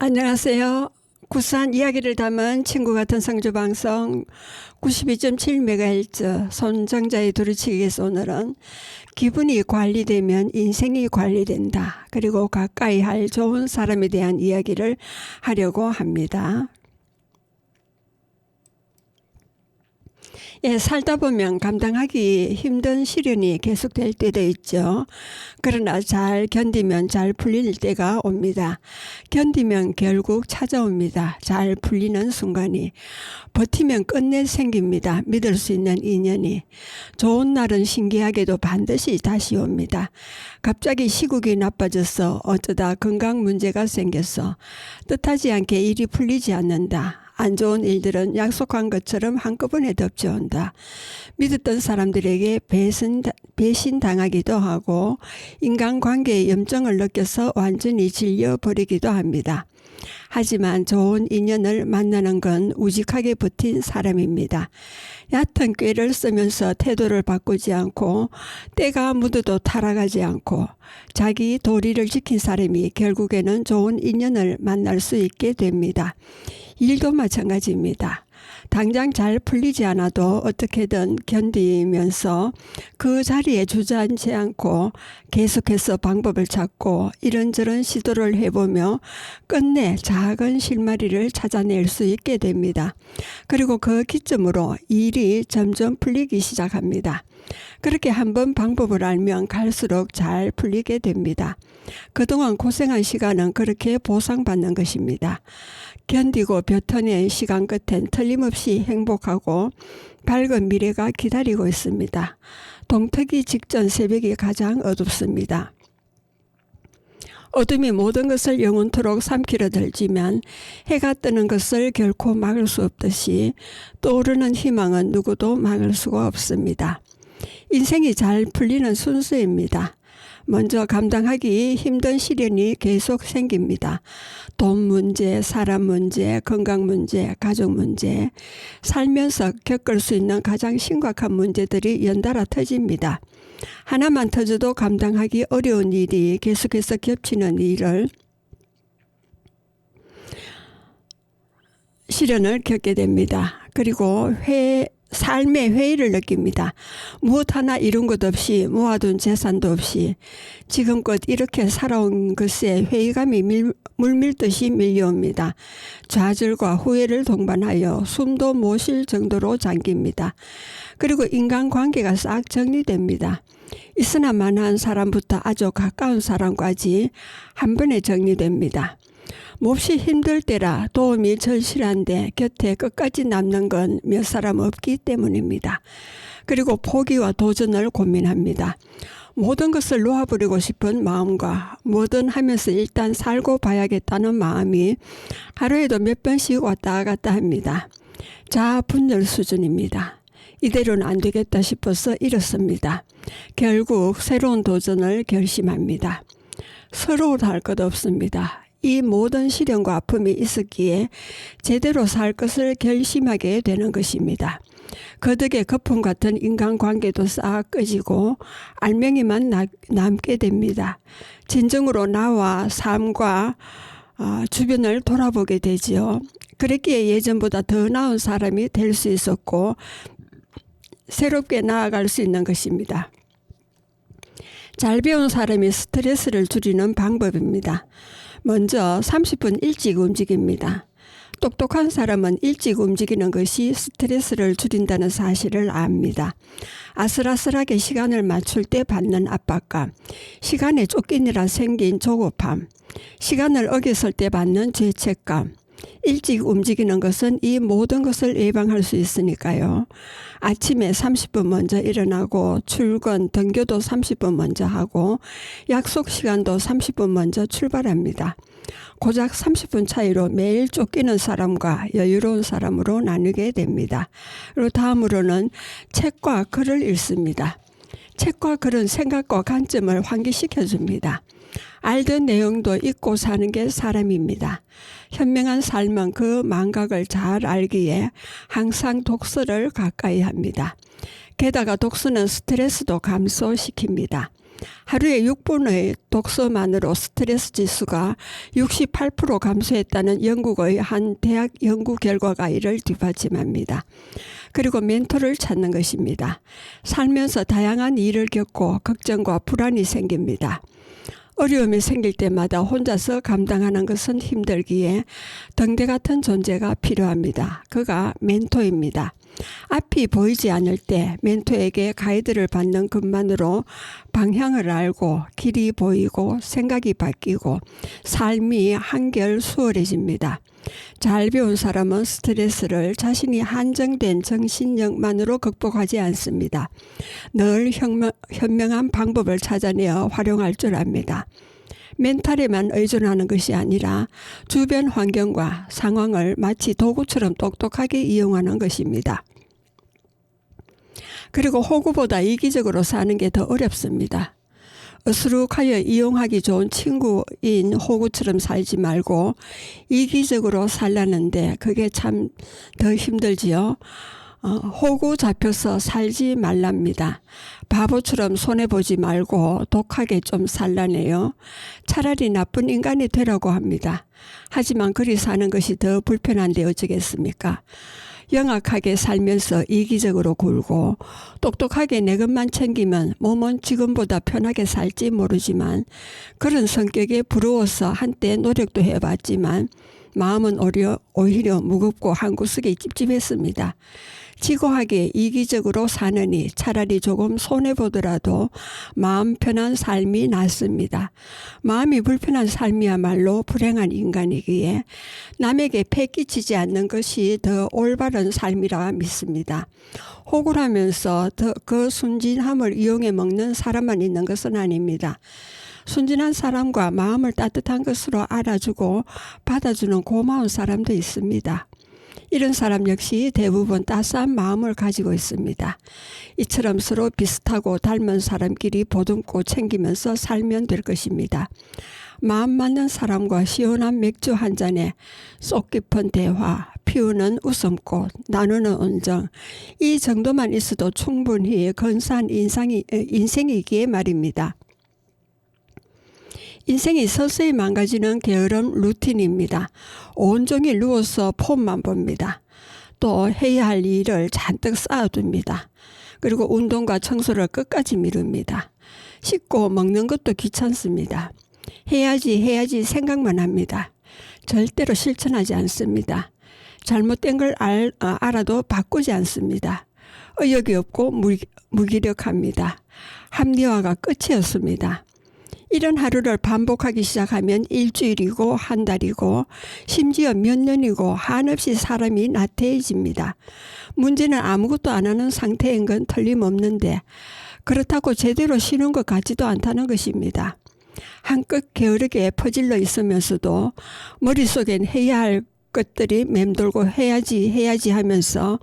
안녕하세요. 구수한 이야기를 담은 친구 같은 성주방송 92.7MHz 손정자의 두루치기에서 오늘은 기분이 관리되면 인생이 관리된다. 그리고 가까이 할 좋은 사람에 대한 이야기를 하려고 합니다. 살다 보면 감당하기 힘든 시련이 계속될 때도 있죠. 그러나 잘 견디면 잘 풀릴 때가 옵니다. 견디면 결국 찾아옵니다. 잘 풀리는 순간이. 버티면 끝내 생깁니다. 믿을 수 있는 인연이. 좋은 날은 신기하게도 반드시 다시 옵니다. 갑자기 시국이 나빠져서 어쩌다 건강 문제가 생겼어. 뜻하지 않게 일이 풀리지 않는다. 안 좋은 일들은 약속한 것처럼 한꺼번에 덮쳐온다. 믿었던 사람들에게 배신당하기도 하고 인간관계에 염증을 느껴서 완전히 질려버리기도 합니다. 하지만 좋은 인연을 만나는 건 우직하게 버틴 사람입니다. 얕은 꾀를 쓰면서 태도를 바꾸지 않고 때가 묻어도 타락하지 않고 자기 도리를 지킨 사람이 결국에는 좋은 인연을 만날 수 있게 됩니다. 일도 마찬가지입니다. 당장 잘 풀리지 않아도 어떻게든 견디면서 그 자리에 주저앉지 않고 계속해서 방법을 찾고 이런저런 시도를 해보며 끝내 작은 실마리를 찾아낼 수 있게 됩니다. 그리고 그 기점으로 일이 점점 풀리기 시작합니다. 그렇게 한번 방법을 알면 갈수록 잘 풀리게 됩니다. 그동안 고생한 시간은 그렇게 보상받는 것입니다. 견디고 벼터낸 시간 끝엔 틀림없이 행복하고 밝은 미래가 기다리고 있습니다. 동트기 직전 새벽이 가장 어둡습니다. 어둠이 모든 것을 영원토록 삼키려 들지만 해가 뜨는 것을 결코 막을 수 없듯이 떠오르는 희망은 누구도 막을 수가 없습니다. 인생이 잘 풀리는 순서입니다. 먼저 감당하기 힘든 시련이 계속 생깁니다. 돈 문제, 사람 문제, 건강 문제, 가족 문제, 살면서 겪을 수 있는 가장 심각한 문제들이 연달아 터집니다. 하나만 터져도 감당하기 어려운 일이 계속해서 겹치는 일을 시련을 겪게 됩니다. 그리고 삶의 회의를 느낍니다. 무엇 하나 이룬 것 없이 모아둔 재산도 없이 지금껏 이렇게 살아온 것에 회의감이 물밀듯이 밀려옵니다. 좌절과 후회를 동반하여 숨도 못 쉴 정도로 잠깁니다. 그리고 인간관계가 싹 정리됩니다. 있으나 마나한 사람부터 아주 가까운 사람까지 한 번에 정리됩니다. 몹시 힘들 때라 도움이 절실한데 곁에 끝까지 남는 건 몇 사람 없기 때문입니다. 그리고 포기와 도전을 고민합니다. 모든 것을 놓아버리고 싶은 마음과 뭐든 하면서 일단 살고 봐야겠다는 마음이 하루에도 몇 번씩 왔다 갔다 합니다. 자아분열 수준입니다. 이대로는 안 되겠다 싶어서 일었습니다. 결국 새로운 도전을 결심합니다. 서러울 할 것 없습니다. 이 모든 시련과 아픔이 있었기에 제대로 살 것을 결심하게 되는 것입니다. 그 덕에 거품 같은 인간관계도 싹 꺼지고 알맹이만 남게 됩니다. 진정으로 나와 삶과 주변을 돌아보게 되지요. 그랬기에 예전보다 더 나은 사람이 될 수 있었고 새롭게 나아갈 수 있는 것입니다. 잘 배운 사람이 스트레스를 줄이는 방법입니다. 먼저 30분 일찍 움직입니다. 똑똑한 사람은 일찍 움직이는 것이 스트레스를 줄인다는 사실을 압니다. 아슬아슬하게 시간을 맞출 때 받는 압박감, 시간에 쫓기느라 생긴 조급함, 시간을 어겼을 때 받는 죄책감, 일찍 움직이는 것은 이 모든 것을 예방할 수 있으니까요. 아침에 30분 먼저 일어나고 출근, 등교도 30분 먼저 하고 약속 시간도 30분 먼저 출발합니다. 고작 30분 차이로 매일 쫓기는 사람과 여유로운 사람으로 나누게 됩니다. 그리고 다음으로는 책과 글을 읽습니다. 책과 글은 생각과 관점을 환기시켜줍니다. 알던 내용도 잊고 사는 게 사람입니다. 현명한 삶은 그 망각을 잘 알기에 항상 독서를 가까이 합니다. 게다가 독서는 스트레스도 감소시킵니다. 하루에 6분의 독서만으로 스트레스 지수가 68% 감소했다는 영국의 한 대학 연구 결과가 이를 뒷받침합니다. 그리고 멘토를 찾는 것입니다. 살면서 다양한 일을 겪고 걱정과 불안이 생깁니다. 어려움이 생길 때마다 혼자서 감당하는 것은 힘들기에 등대 같은 존재가 필요합니다. 그가 멘토입니다. 앞이 보이지 않을 때 멘토에게 가이드를 받는 것만으로 방향을 알고 길이 보이고 생각이 바뀌고 삶이 한결 수월해집니다. 잘 배운 사람은 스트레스를 자신이 한정된 정신력만으로 극복하지 않습니다. 늘 현명한 방법을 찾아내어 활용할 줄 압니다. 멘탈에만 의존하는 것이 아니라 주변 환경과 상황을 마치 도구처럼 똑똑하게 이용하는 것입니다. 그리고 호구보다 이기적으로 사는 게 더 어렵습니다. 어수룩하여 이용하기 좋은 친구인 호구처럼 살지 말고 이기적으로 살라는데 그게 참 더 힘들지요. 호구 잡혀서 살지 말랍니다. 바보처럼 손해보지 말고 독하게 좀 살라네요. 차라리 나쁜 인간이 되라고 합니다. 하지만 그리 사는 것이 더 불편한데 어쩌겠습니까? 영악하게 살면서 이기적으로 굴고 똑똑하게 내 것만 챙기면 몸은 지금보다 편하게 살지 모르지만 그런 성격에 부러워서 한때 노력도 해봤지만 마음은 오히려 무겁고 한구석에 찝찝했습니다. 지고하게 이기적으로 사느니 차라리 조금 손해보더라도 마음 편한 삶이 낫습니다. 마음이 불편한 삶이야말로 불행한 인간이기에 남에게 폐 끼치지 않는 것이 더 올바른 삶이라 믿습니다. 호구라면서 그 순진함을 이용해 먹는 사람만 있는 것은 아닙니다. 순진한 사람과 마음을 따뜻한 것으로 알아주고 받아주는 고마운 사람도 있습니다. 이런 사람 역시 대부분 따스한 마음을 가지고 있습니다. 이처럼 서로 비슷하고 닮은 사람끼리 보듬고 챙기면서 살면 될 것입니다. 마음 맞는 사람과 시원한 맥주 한 잔에 속 깊은 대화, 피우는 웃음꽃, 나누는 온정, 이 정도만 있어도 충분히 근사한 인생이기에 말입니다. 인생이 서서히 망가지는 게으름 루틴입니다. 온종일 누워서 폰만 봅니다. 또 해야 할 일을 잔뜩 쌓아둡니다. 그리고 운동과 청소를 끝까지 미룹니다. 씻고 먹는 것도 귀찮습니다. 해야지 생각만 합니다. 절대로 실천하지 않습니다. 잘못된 걸 알아도 바꾸지 않습니다. 의욕이 없고 무기력합니다. 합리화가 끝이었습니다. 이런 하루를 반복하기 시작하면 일주일이고 한 달이고 심지어 몇 년이고 한없이 사람이 나태해집니다. 문제는 아무것도 안 하는 상태인 건 틀림없는데 그렇다고 제대로 쉬는 것 같지도 않다는 것입니다. 한껏 게으르게 퍼질러 있으면서도 머릿속엔 해야 할 것들이 맴돌고 해야지 하면서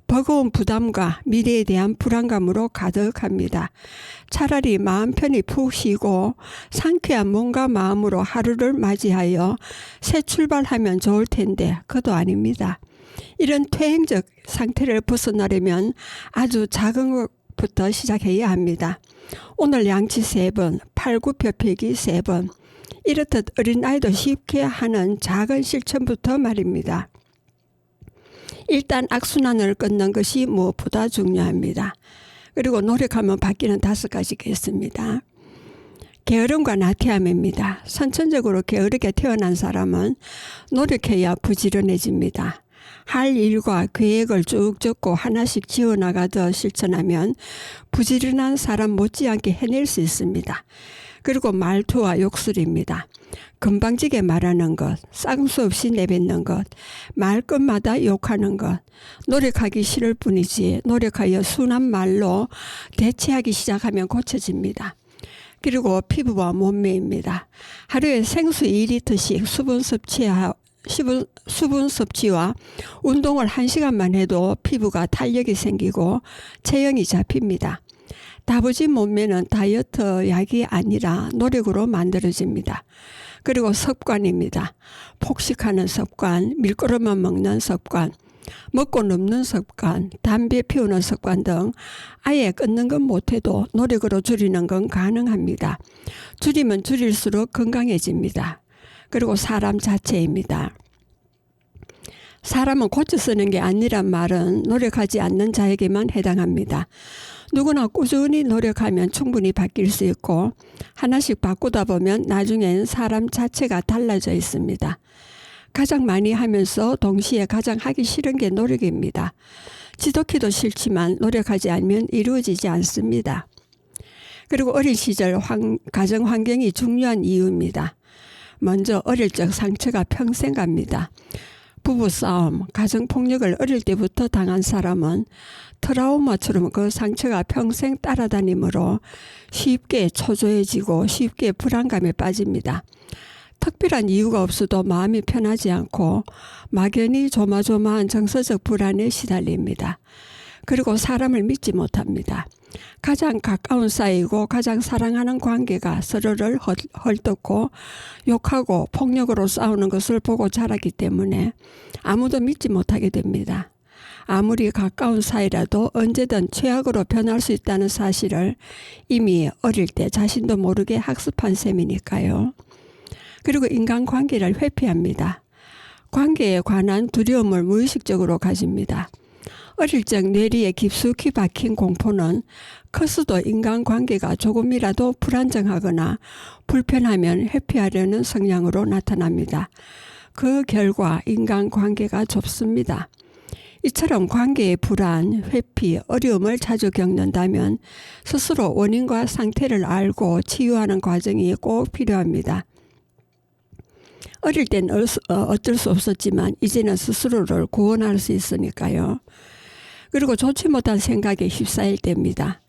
버거운 부담과 미래에 대한 불안감으로 가득합니다. 차라리 마음 편히 푹 쉬고 상쾌한 몸과 마음으로 하루를 맞이하여 새 출발하면 좋을 텐데 그도 아닙니다. 이런 퇴행적 상태를 벗어나려면 아주 작은 것부터 시작해야 합니다. 오늘 양치 3번, 팔굽혀펴기 3번, 이렇듯 어린아이도 쉽게 하는 작은 실천부터 말입니다. 일단 악순환을 끊는 것이 무엇보다 중요합니다. 그리고 노력하면 바뀌는 5가지가 있습니다. 게으름과 나태함입니다. 선천적으로 게으르게 태어난 사람은 노력해야 부지런해집니다. 할 일과 계획을 쭉 적고 하나씩 지어나가듯 실천하면 부지런한 사람 못지않게 해낼 수 있습니다. 그리고 말투와 욕설입니다. 금방지게 말하는 것, 쌍수 없이 내뱉는 것, 말끝마다 욕하는 것, 노력하기 싫을 뿐이지 노력하여 순한 말로 대체하기 시작하면 고쳐집니다. 그리고 피부와 몸매입니다. 하루에 생수 2리터씩 수분 섭취와 운동을 1시간만 해도 피부가 탄력이 생기고 체형이 잡힙니다. 다부진 몸매는 다이어트 약이 아니라 노력으로 만들어집니다. 그리고 습관입니다. 폭식하는 습관, 밀가루만 먹는 습관, 먹고 눕는 습관, 담배 피우는 습관 등 아예 끊는 건 못해도 노력으로 줄이는 건 가능합니다. 줄이면 줄일수록 건강해집니다. 그리고 사람 자체입니다. 사람은 고쳐 쓰는 게 아니란 말은 노력하지 않는 자에게만 해당합니다. 누구나 꾸준히 노력하면 충분히 바뀔 수 있고 하나씩 바꾸다 보면 나중엔 사람 자체가 달라져 있습니다. 가장 많이 하면서 동시에 가장 하기 싫은 게 노력입니다. 지독히도 싫지만 노력하지 않으면 이루어지지 않습니다. 그리고 어린 시절 가정 환경이 중요한 이유입니다. 먼저 어릴 적 상처가 평생 갑니다. 부부싸움, 가정폭력을 어릴 때부터 당한 사람은 트라우마처럼 그 상처가 평생 따라다니므로 쉽게 초조해지고 쉽게 불안감에 빠집니다. 특별한 이유가 없어도 마음이 편하지 않고 막연히 조마조마한 정서적 불안에 시달립니다. 그리고 사람을 믿지 못합니다. 가장 가까운 사이고 가장 사랑하는 관계가 서로를 헐뜯고 욕하고 폭력으로 싸우는 것을 보고 자라기 때문에 아무도 믿지 못하게 됩니다. 아무리 가까운 사이라도 언제든 최악으로 변할 수 있다는 사실을 이미 어릴 때 자신도 모르게 학습한 셈이니까요. 그리고 인간관계를 회피합니다. 관계에 관한 두려움을 무의식적으로 가집니다. 어릴 적 뇌리에 깊숙이 박힌 공포는 커서도 인간관계가 조금이라도 불안정하거나 불편하면 회피하려는 성향으로 나타납니다. 그 결과 인간관계가 좁습니다. 이처럼 관계의 불안, 회피, 어려움을 자주 겪는다면 스스로 원인과 상태를 알고 치유하는 과정이 꼭 필요합니다. 어릴 땐 어쩔 수 없었지만 이제는 스스로를 구원할 수 있으니까요. 그리고 좋지 못한 생각에 휩싸일 때입니다.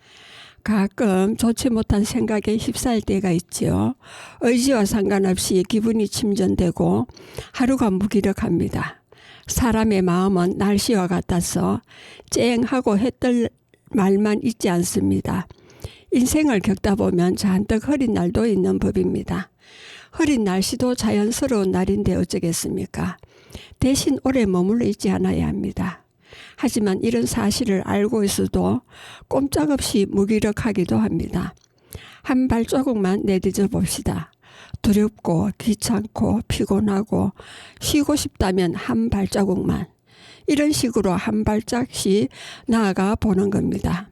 가끔 좋지 못한 생각에 휩싸일 때가 있지요. 의지와 상관없이 기분이 침전되고 하루가 무기력합니다. 사람의 마음은 날씨와 같아서 쨍하고 해뜰 말만 있지 않습니다. 인생을 겪다 보면 잔뜩 흐린 날도 있는 법입니다. 흐린 날씨도 자연스러운 날인데 어쩌겠습니까? 대신 오래 머물러 있지 않아야 합니다. 하지만 이런 사실을 알고 있어도 꼼짝없이 무기력하기도 합니다. 한 발자국만 내딛어 봅시다. 두렵고 귀찮고 피곤하고 쉬고 싶다면 한 발자국만. 이런 식으로 한 발짝씩 나아가 보는 겁니다.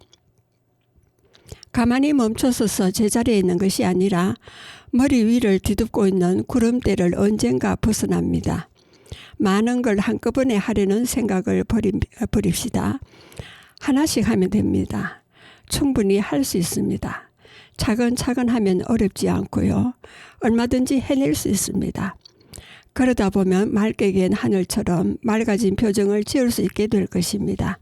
가만히 멈춰서서 제자리에 있는 것이 아니라 머리 위를 뒤덮고 있는 구름대를 언젠가 벗어납니다. 많은 걸 한꺼번에 하려는 생각을 버립시다. 하나씩 하면 됩니다. 충분히 할 수 있습니다. 차근차근 하면 어렵지 않고요. 얼마든지 해낼 수 있습니다. 그러다 보면 맑게 갠 하늘처럼 맑아진 표정을 지을 수 있게 될 것입니다.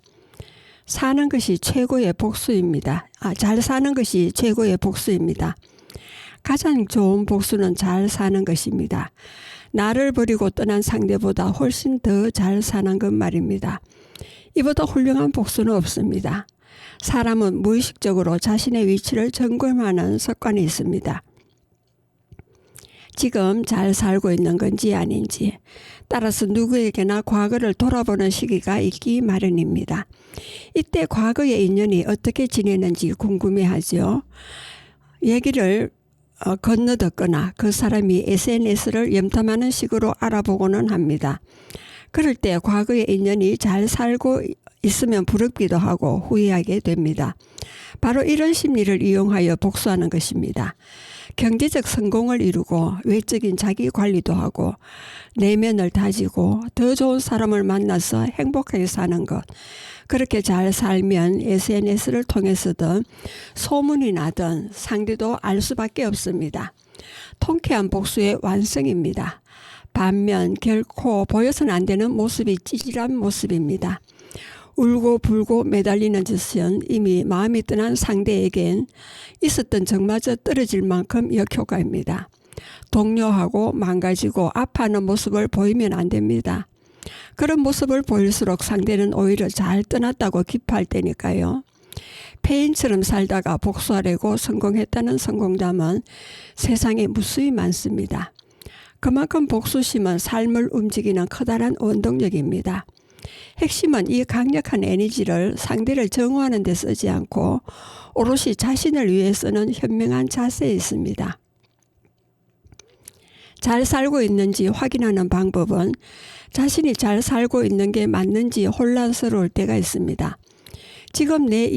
사는 것이 최고의 복수입니다. 잘 사는 것이 최고의 복수입니다. 가장 좋은 복수는 잘 사는 것입니다. 나를 버리고 떠난 상대보다 훨씬 더 잘 사는 것 말입니다. 이보다 훌륭한 복수는 없습니다. 사람은 무의식적으로 자신의 위치를 점검하는 습관이 있습니다. 지금 잘 살고 있는 건지 아닌지, 따라서 누구에게나 과거를 돌아보는 시기가 있기 마련입니다. 이때 과거의 인연이 어떻게 지내는지 궁금해하죠. 얘기를 건너듣거나 그 사람이 SNS를 염탐하는 식으로 알아보고는 합니다. 그럴 때 과거의 인연이 잘 살고 있으면 부럽기도 하고 후회하게 됩니다. 바로 이런 심리를 이용하여 복수하는 것입니다. 경제적 성공을 이루고 외적인 자기 관리도 하고 내면을 다지고 더 좋은 사람을 만나서 행복하게 사는 것. 그렇게 잘 살면 SNS를 통해서든 소문이 나든 상대도 알 수밖에 없습니다. 통쾌한 복수의 완성입니다. 반면 결코 보여서는 안 되는 모습이 찌질한 모습입니다. 울고 불고 매달리는 짓은 이미 마음이 떠난 상대에겐 있었던 적마저 떨어질 만큼 역효과입니다. 동요하고 망가지고 아파하는 모습을 보이면 안 됩니다. 그런 모습을 보일수록 상대는 오히려 잘 떠났다고 기뻐할 때니까요. 폐인처럼 살다가 복수하려고 성공했다는 성공담은 세상에 무수히 많습니다. 그만큼 복수심은 삶을 움직이는 커다란 원동력입니다. 핵심은 이 강력한 에너지를 상대를 정화하는 데 쓰지 않고 오롯이 자신을 위해 쓰는 현명한 자세에 있습니다. 잘 살고 있는지 확인하는 방법은 자신이 잘 살고 있는 게 맞는지 혼란스러울 때가 있습니다. 지금 내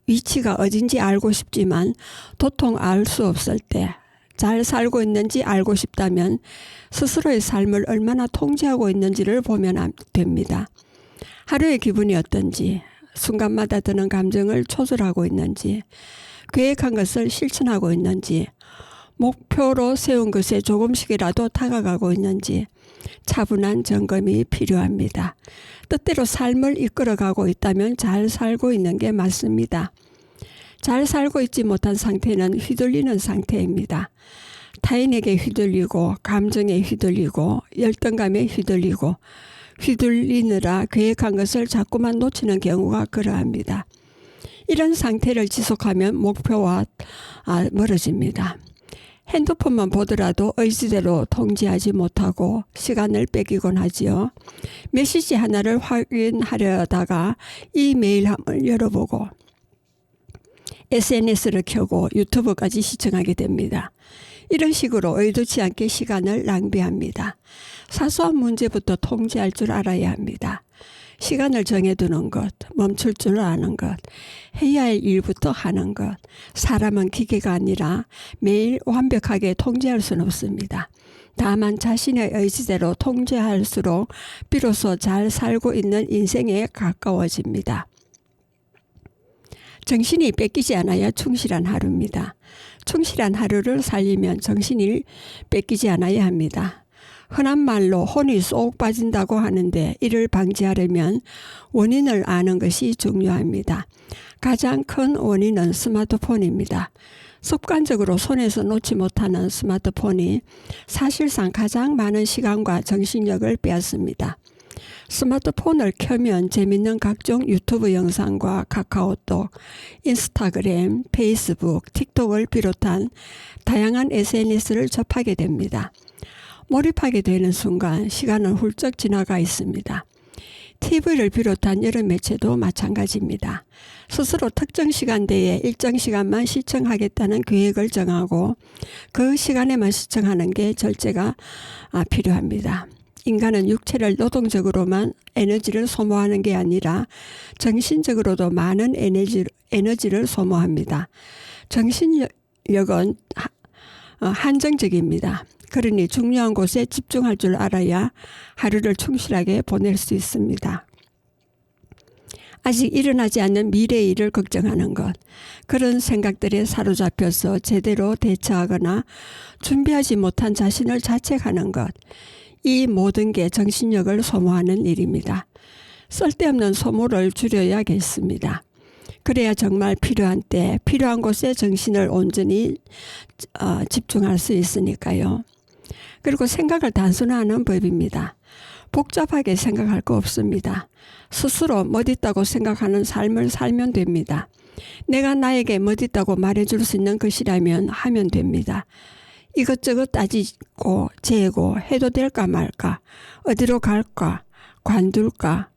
위치가 어딘지 알고 싶지만 도통 알 수 없을 때, 잘 살고 있는지 알고 싶다면 스스로의 삶을 얼마나 통제하고 있는지를 보면 됩니다. 하루의 기분이 어떤지, 순간마다 드는 감정을 조절하고 있는지, 계획한 것을 실천하고 있는지, 목표로 세운 것에 조금씩이라도 다가가고 있는지 차분한 점검이 필요합니다. 뜻대로 삶을 이끌어가고 있다면 잘 살고 있는 게 맞습니다. 잘 살고 있지 못한 상태는 휘둘리는 상태입니다. 타인에게 휘둘리고 감정에 휘둘리고 열등감에 휘둘리느라 계획한 것을 자꾸만 놓치는 경우가 그러합니다. 이런 상태를 지속하면 목표와 멀어집니다. 핸드폰만 보더라도 의지대로 통제하지 못하고 시간을 뺏기곤 하지요. 메시지 하나를 확인하려다가 이메일함을 열어보고 SNS를 켜고 유튜브까지 시청하게 됩니다. 이런 식으로 의도치 않게 시간을 낭비합니다. 사소한 문제부터 통제할 줄 알아야 합니다. 시간을 정해두는 것, 멈출 줄 아는 것, 해야 할 일부터 하는 것. 사람은 기계가 아니라 매일 완벽하게 통제할 수는 없습니다. 다만 자신의 의지대로 통제할수록 비로소 잘 살고 있는 인생에 가까워집니다. 정신이 뺏기지 않아야 충실한 하루입니다. 충실한 하루를 살리면 정신이 뺏기지 않아야 합니다. 흔한 말로 혼이 쏙 빠진다고 하는데 이를 방지하려면 원인을 아는 것이 중요합니다. 가장 큰 원인은 스마트폰입니다. 습관적으로 손에서 놓지 못하는 스마트폰이 사실상 가장 많은 시간과 정신력을 빼앗습니다. 스마트폰을 켜면 재밌는 각종 유튜브 영상과 카카오톡, 인스타그램, 페이스북, 틱톡을 비롯한 다양한 SNS를 접하게 됩니다. 몰입하게 되는 순간 시간은 훌쩍 지나가 있습니다. TV를 비롯한 여러 매체도 마찬가지입니다. 스스로 특정 시간대에 일정 시간만 시청하겠다는 계획을 정하고 그 시간에만 시청하는 게 절제가 필요합니다. 인간은 육체를 노동적으로만 에너지를 소모하는 게 아니라 정신적으로도 많은 에너지를 소모합니다. 정신력은 한정적입니다. 그러니 중요한 곳에 집중할 줄 알아야 하루를 충실하게 보낼 수 있습니다. 아직 일어나지 않는 미래의 일을 걱정하는 것, 그런 생각들에 사로잡혀서 제대로 대처하거나 준비하지 못한 자신을 자책하는 것, 이 모든 게 정신력을 소모하는 일입니다. 쓸데없는 소모를 줄여야겠습니다. 그래야 정말 필요한 때, 필요한 곳에 정신을 온전히 집중할 수 있으니까요. 그리고 생각을 단순화하는 법입니다. 복잡하게 생각할 거 없습니다. 스스로 멋있다고 생각하는 삶을 살면 됩니다. 내가 나에게 멋있다고 말해줄 수 있는 것이라면 하면 됩니다. 이것저것 따지고 재고 해도 될까 말까, 어디로 갈까, 관둘까,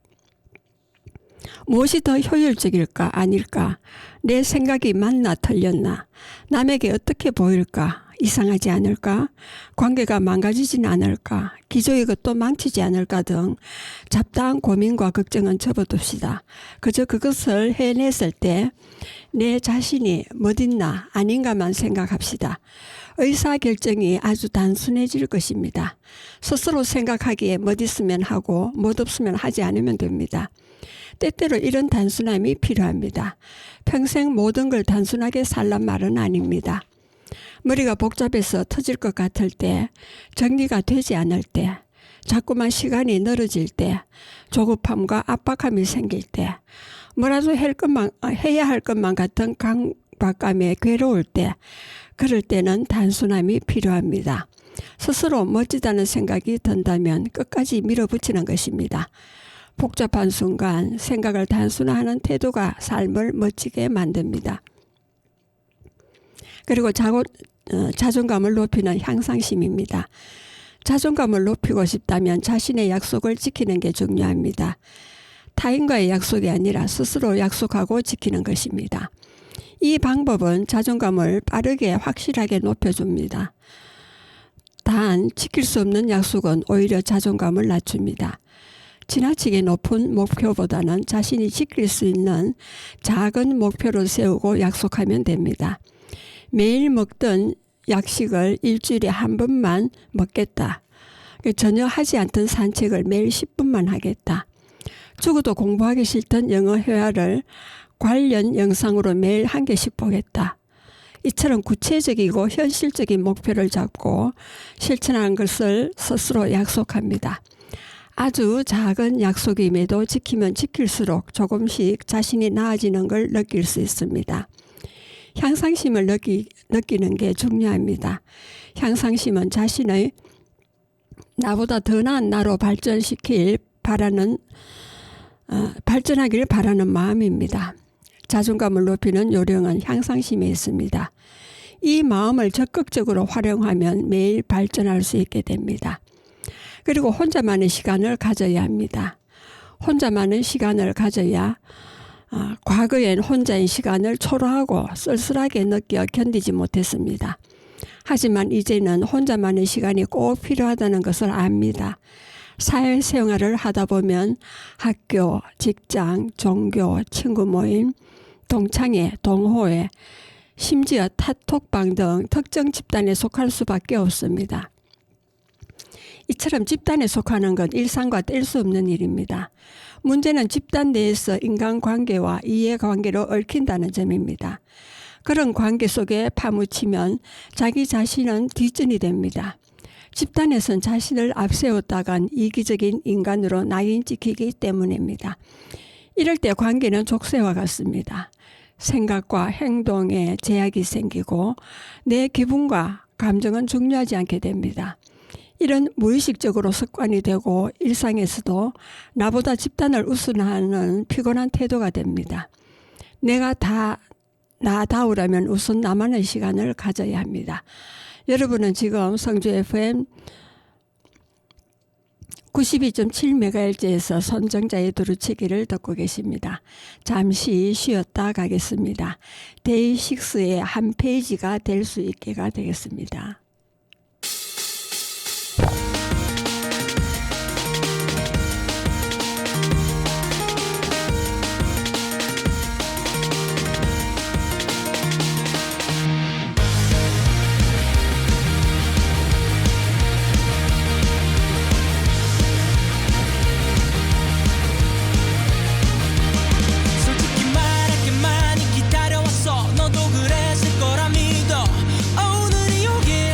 무엇이 더 효율적일까 아닐까, 내 생각이 맞나 틀렸나, 남에게 어떻게 보일까, 이상하지 않을까, 관계가 망가지진 않을까, 기존의 것도 망치지 않을까 등 잡다한 고민과 걱정은 접어둡시다. 그저 그것을 해냈을 때 내 자신이 멋있나 아닌가만 생각합시다. 의사결정이 아주 단순해질 것입니다. 스스로 생각하기에 멋있으면 하고 멋없으면 하지 않으면 됩니다. 때때로 이런 단순함이 필요합니다. 평생 모든 걸 단순하게 살란 말은 아닙니다. 머리가 복잡해서 터질 것 같을 때, 정리가 되지 않을 때, 자꾸만 시간이 늘어질 때, 조급함과 압박감이 생길 때, 뭐라도 해야 할 것만 같은 강박감에 괴로울 때, 그럴 때는 단순함이 필요합니다. 스스로 멋지다는 생각이 든다면 끝까지 밀어붙이는 것입니다. 복잡한 순간 생각을 단순화하는 태도가 삶을 멋지게 만듭니다. 그리고 자존감을 높이는 향상심입니다. 자존감을 높이고 싶다면 자신의 약속을 지키는 게 중요합니다. 타인과의 약속이 아니라 스스로 약속하고 지키는 것입니다. 이 방법은 자존감을 빠르게 확실하게 높여줍니다. 단 지킬 수 없는 약속은 오히려 자존감을 낮춥니다. 지나치게 높은 목표보다는 자신이 지킬 수 있는 작은 목표를 세우고 약속하면 됩니다. 매일 먹던 약식을 일주일에 한 번만 먹겠다. 전혀 하지 않던 산책을 매일 10분만 하겠다. 죽어도 공부하기 싫던 영어 회화를 관련 영상으로 매일 한 개씩 보겠다. 이처럼 구체적이고 현실적인 목표를 잡고 실천하는 것을 스스로 약속합니다. 아주 작은 약속임에도 지키면 지킬수록 조금씩 자신이 나아지는 걸 느낄 수 있습니다. 향상심을 느끼는 게 중요합니다. 향상심은 자신의 나보다 더 나은 나로 발전하길 바라는 마음입니다. 자존감을 높이는 요령은 향상심에 있습니다. 이 마음을 적극적으로 활용하면 매일 발전할 수 있게 됩니다. 그리고 혼자만의 시간을 가져야 합니다. 혼자만의 시간을 가져야 과거엔 혼자인 시간을 초라하고 쓸쓸하게 느껴 견디지 못했습니다. 하지만 이제는 혼자만의 시간이 꼭 필요하다는 것을 압니다. 사회생활을 하다 보면 학교, 직장, 종교, 친구 모임, 동창회, 동호회, 심지어 탓톡방 등 특정 집단에 속할 수밖에 없습니다. 이처럼 집단에 속하는 건 일상과 뗄 수 없는 일입니다. 문제는 집단 내에서 인간관계와 이해관계로 얽힌다는 점입니다. 그런 관계 속에 파묻히면 자기 자신은 뒷전이 됩니다. 집단에선 자신을 앞세웠다간 이기적인 인간으로 낙인 찍히기 때문입니다. 이럴 때 관계는 족쇄와 같습니다. 생각과 행동에 제약이 생기고 내 기분과 감정은 중요하지 않게 됩니다. 이런 무의식적으로 습관이 되고 일상에서도 나보다 집단을 우선하는 피곤한 태도가 됩니다. 내가 다 나다우려면 우선 나만의 시간을 가져야 합니다. 여러분은 지금 성주 FM 92.7MHz에서 선정자의 두루치기를 듣고 계십니다. 잠시 쉬었다 가겠습니다. 데이식스의 한 페이지가 될 수 있게가 되겠습니다. 너도 그랬을 거라 믿어. 오늘이 오길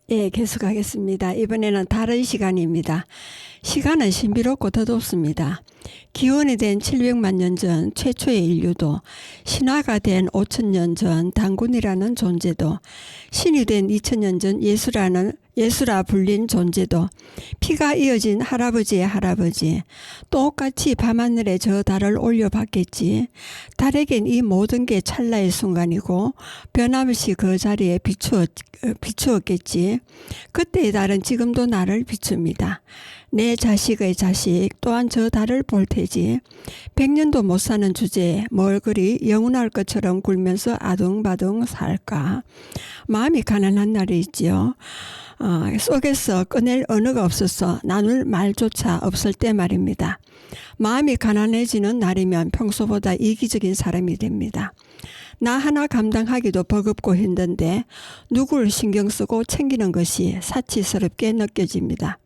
예, 계속하겠습니다. 이번에는 다른 시간입니다. 시간은 신비롭고 더덥습니다. 기원이 된 700만 년 전 최초의 인류도, 신화가 된 5,000년 전 당군이라는 존재도, 신이 된 2,000년 전 예수라 불린 존재도, 피가 이어진 할아버지의 할아버지, 똑같이 밤하늘에 저 달을 올려봤겠지. 달에겐 이 모든 게 찰나의 순간이고 변함없이 그 자리에 비추었겠지. 그때의 달은 지금도 나를 비춥니다. 내 자식의 자식 또한 저 달을 볼 테지. 100년도 못 사는 주제에 뭘 그리 영원할 것처럼 굴면서 아둥바둥 살까. 마음이 가난한 날이 있지요. 속에서 꺼낼 언어가 없어서 나눌 말조차 없을 때 말입니다. 마음이 가난해지는 날이면 평소보다 이기적인 사람이 됩니다. 나 하나 감당하기도 버겁고 힘든데 누굴 신경 쓰고 챙기는 것이 사치스럽게 느껴집니다.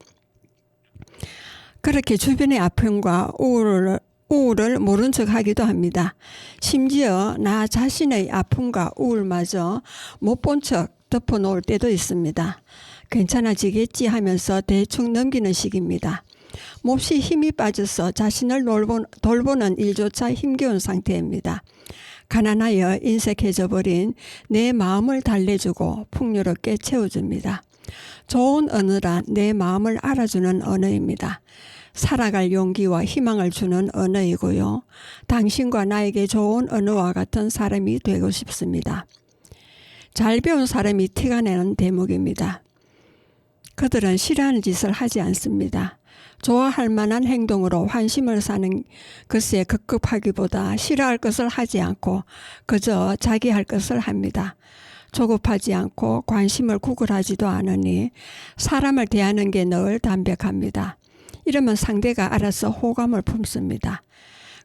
그렇게 주변의 아픔과 우울을 모른 척 하기도 합니다. 심지어 나 자신의 아픔과 우울마저 못 본 척 덮어놓을 때도 있습니다. 괜찮아지겠지 하면서 대충 넘기는 식입니다. 몹시 힘이 빠져서 자신을 돌보는 일조차 힘겨운 상태입니다. 가난하여 인색해져 버린 내 마음을 달래주고 풍요롭게 채워줍니다. 좋은 언어란 내 마음을 알아주는 언어입니다. 살아갈 용기와 희망을 주는 언어이고요. 당신과 나에게 좋은 언어와 같은 사람이 되고 싶습니다. 잘 배운 사람이 티가 내는 대목입니다. 그들은 싫어하는 짓을 하지 않습니다. 좋아할 만한 행동으로 환심을 사는 것에 급급하기보다 싫어할 것을 하지 않고 그저 자기 할 것을 합니다. 조급하지 않고 관심을 구걸하지도 않으니 사람을 대하는 게 늘 담백합니다. 이러면 상대가 알아서 호감을 품습니다.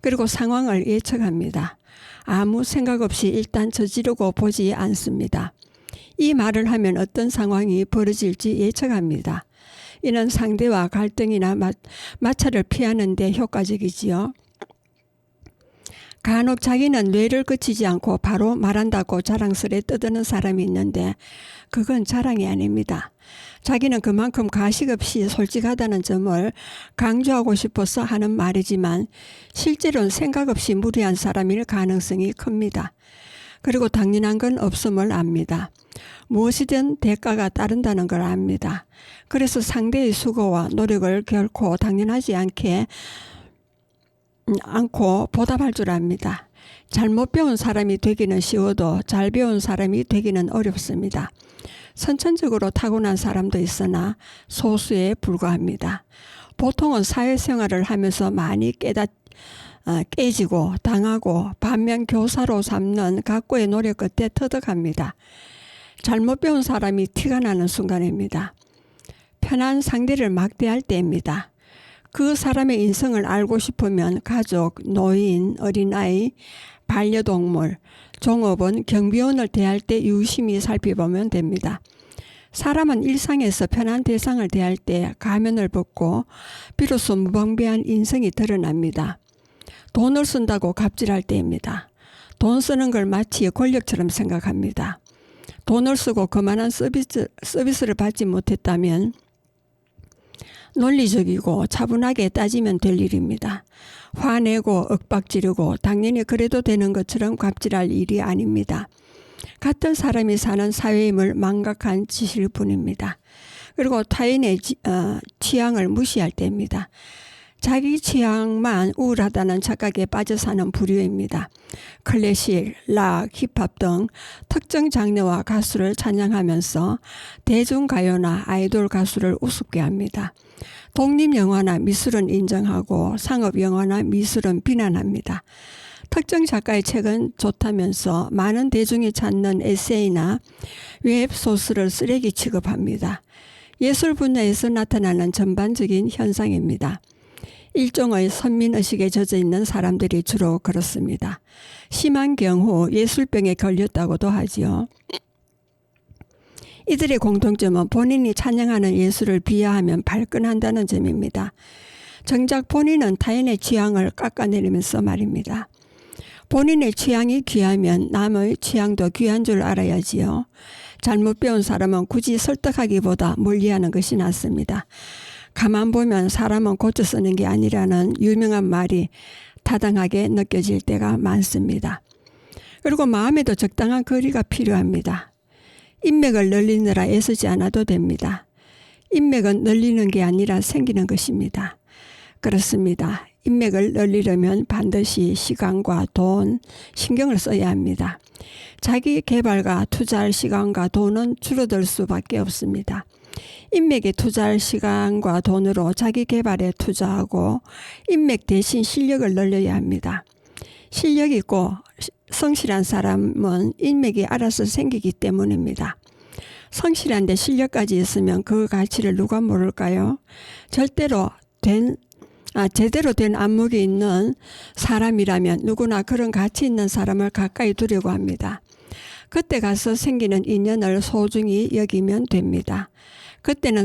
그리고 상황을 예측합니다. 아무 생각 없이 일단 저지르고 보지 않습니다. 이 말을 하면 어떤 상황이 벌어질지 예측합니다. 이는 상대와 갈등이나 마찰을 피하는 데 효과적이지요. 간혹 자기는 뇌를 거치지 않고 바로 말한다고 자랑스레 떠드는 사람이 있는데 그건 자랑이 아닙니다. 자기는 그만큼 가식 없이 솔직하다는 점을 강조하고 싶어서 하는 말이지만 실제로는 생각 없이 무례한 사람일 가능성이 큽니다. 그리고 당연한 건 없음을 압니다. 무엇이든 대가가 따른다는 걸 압니다. 그래서 상대의 수고와 노력을 결코 당연하지 않고 보답할 줄 압니다. 잘못 배운 사람이 되기는 쉬워도 잘 배운 사람이 되기는 어렵습니다. 선천적으로 타고난 사람도 있으나 소수에 불과합니다. 보통은 사회생활을 하면서 많이 깨지고 당하고 반면 교사로 삼는 각고의 노력 끝에 터득합니다. 잘못 배운 사람이 티가 나는 순간입니다. 편한 상대를 막대할 때입니다. 그 사람의 인성을 알고 싶으면 가족, 노인, 어린아이, 반려동물, 종업원, 경비원을 대할 때 유심히 살펴보면 됩니다. 사람은 일상에서 편한 대상을 대할 때 가면을 벗고 비로소 무방비한 인성이 드러납니다. 돈을 쓴다고 갑질할 때입니다. 돈 쓰는 걸 마치 권력처럼 생각합니다. 돈을 쓰고 그만한 서비스를 받지 못했다면 논리적이고 차분하게 따지면 될 일입니다. 화내고 윽박지르고 당연히 그래도 되는 것처럼 갑질할 일이 아닙니다. 같은 사람이 사는 사회임을 망각한 짓일 뿐입니다. 그리고 타인의 취향을 무시할 때입니다. 자기 취향만 우월하다는 착각에 빠져 사는 부류입니다. 클래식, 락, 힙합 등 특정 장르와 가수를 찬양하면서 대중가요나 아이돌 가수를 우습게 합니다. 독립영화나 미술은 인정하고 상업영화나 미술은 비난합니다. 특정 작가의 책은 좋다면서 많은 대중이 찾는 에세이나 웹소설을 쓰레기 취급합니다. 예술 분야에서 나타나는 전반적인 현상입니다. 일종의 선민의식에 젖어 있는 사람들이 주로 그렇습니다. 심한 경우 예술병에 걸렸다고도 하지요. 이들의 공통점은 본인이 찬양하는 예술을 비하하면 발끈한다는 점입니다. 정작 본인은 타인의 취향을 깎아내리면서 말입니다. 본인의 취향이 귀하면 남의 취향도 귀한 줄 알아야지요. 잘못 배운 사람은 굳이 설득하기보다 멀리하는 것이 낫습니다. 가만 보면 사람은 고쳐 쓰는 게 아니라는 유명한 말이 타당하게 느껴질 때가 많습니다. 그리고 마음에도 적당한 거리가 필요합니다. 인맥을 늘리느라 애쓰지 않아도 됩니다. 인맥은 늘리는 게 아니라 생기는 것입니다. 그렇습니다. 인맥을 늘리려면 반드시 시간과 돈, 신경을 써야 합니다. 자기 개발과 투자할 시간과 돈은 줄어들 수밖에 없습니다. 인맥에 투자할 시간과 돈으로 자기 개발에 투자하고 인맥 대신 실력을 늘려야 합니다. 실력 있고 성실한 사람은 인맥이 알아서 생기기 때문입니다. 성실한데 실력까지 있으면 그 가치를 누가 모를까요? 제대로 된 안목이 있는 사람이라면 누구나 그런 가치 있는 사람을 가까이 두려고 합니다. 그때 가서 생기는 인연을 소중히 여기면 됩니다. 그때는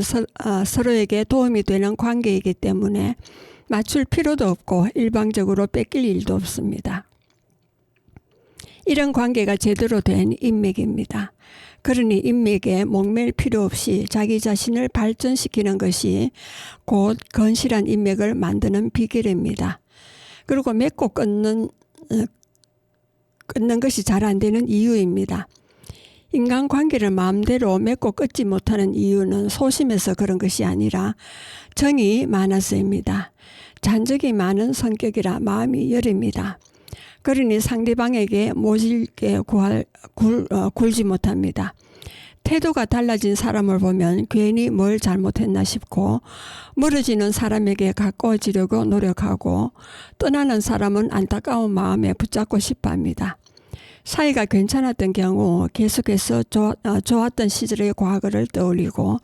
서로에게 도움이 되는 관계이기 때문에 맞출 필요도 없고 일방적으로 뺏길 일도 없습니다. 이런 관계가 제대로 된 인맥입니다. 그러니 인맥에 목맬 필요 없이 자기 자신을 발전시키는 것이 곧 건실한 인맥을 만드는 비결입니다. 그리고 맺고 끊는 것이 잘 안 되는 이유입니다. 인간관계를 마음대로 맺고 끊지 못하는 이유는 소심해서 그런 것이 아니라 정이 많아서입니다. 잔적이 많은 성격이라 마음이 여립니다. 그러니 상대방에게 모질게 굴지 못합니다. 태도가 달라진 사람을 보면 괜히 뭘 잘못했나 싶고 멀어지는 사람에게 가까워지려고 노력하고 떠나는 사람은 안타까운 마음에 붙잡고 싶어합니다. 사이가 괜찮았던 경우 계속해서 좋았던 시절의 과거를 떠올리고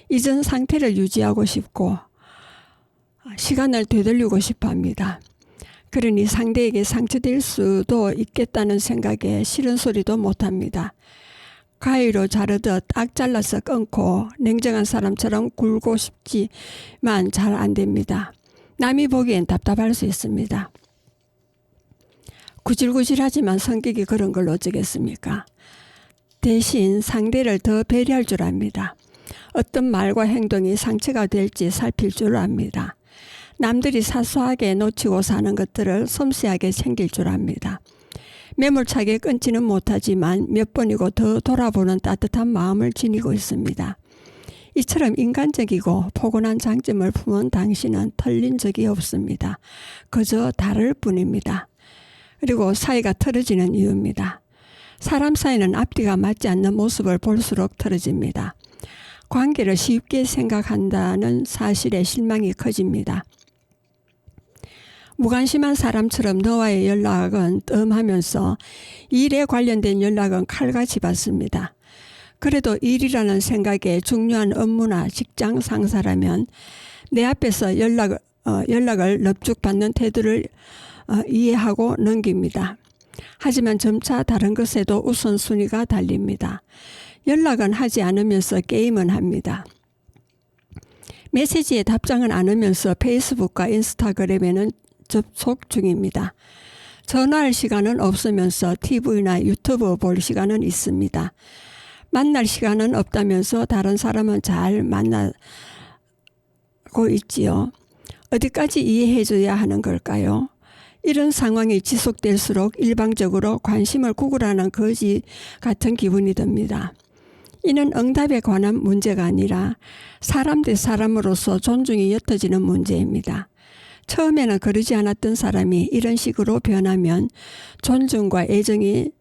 이전 상태를 유지하고 싶고 시간을 되돌리고 싶어합니다. 그러니 상대에게 상처될 수도 있겠다는 생각에 싫은 소리도 못합니다. 가위로 자르듯 딱 잘라서 끊고 냉정한 사람처럼 굴고 싶지만 잘 안됩니다. 남이 보기엔 답답할 수 있습니다. 구질구질하지만 성격이 그런 걸 어쩌겠습니까? 대신 상대를 더 배려할 줄 압니다. 어떤 말과 행동이 상처가 될지 살필 줄 압니다. 남들이 사소하게 놓치고 사는 것들을 섬세하게 챙길 줄 압니다. 매몰차게 끊지는 못하지만 몇 번이고 더 돌아보는 따뜻한 마음을 지니고 있습니다. 이처럼 인간적이고 포근한 장점을 품은 당신은 틀린 적이 없습니다. 그저 다를 뿐입니다. 그리고 사이가 틀어지는 이유입니다. 사람 사이는 앞뒤가 맞지 않는 모습을 볼수록 틀어집니다. 관계를 쉽게 생각한다는 사실에 실망이 커집니다. 무관심한 사람처럼 너와의 연락은 뜸하면서 일에 관련된 연락은 칼같이 받습니다. 그래도 일이라는 생각에 중요한 업무나 직장 상사라면 내 앞에서 연락을 넙죽받는 태도를 이해하고 넘깁니다. 하지만 점차 다른 것에도 우선순위가 달립니다. 연락은 하지 않으면서 게임은 합니다. 메시지에 답장은 않으면서 페이스북과 인스타그램에는 접속 중입니다. 전화할 시간은 없으면서 TV나 유튜브 볼 시간은 있습니다. 만날 시간은 없다면서 다른 사람은 잘 만나고 있지요. 어디까지 이해해줘야 하는 걸까요? 이런 상황이 지속될수록 일방적으로 관심을 구걸하는 거지 같은 기분이 듭니다. 이는 응답에 관한 문제가 아니라 사람 대 사람으로서 존중이 옅어지는 문제입니다. 처음에는 그러지 않았던 사람이 이런 식으로 변하면 존중과 애정이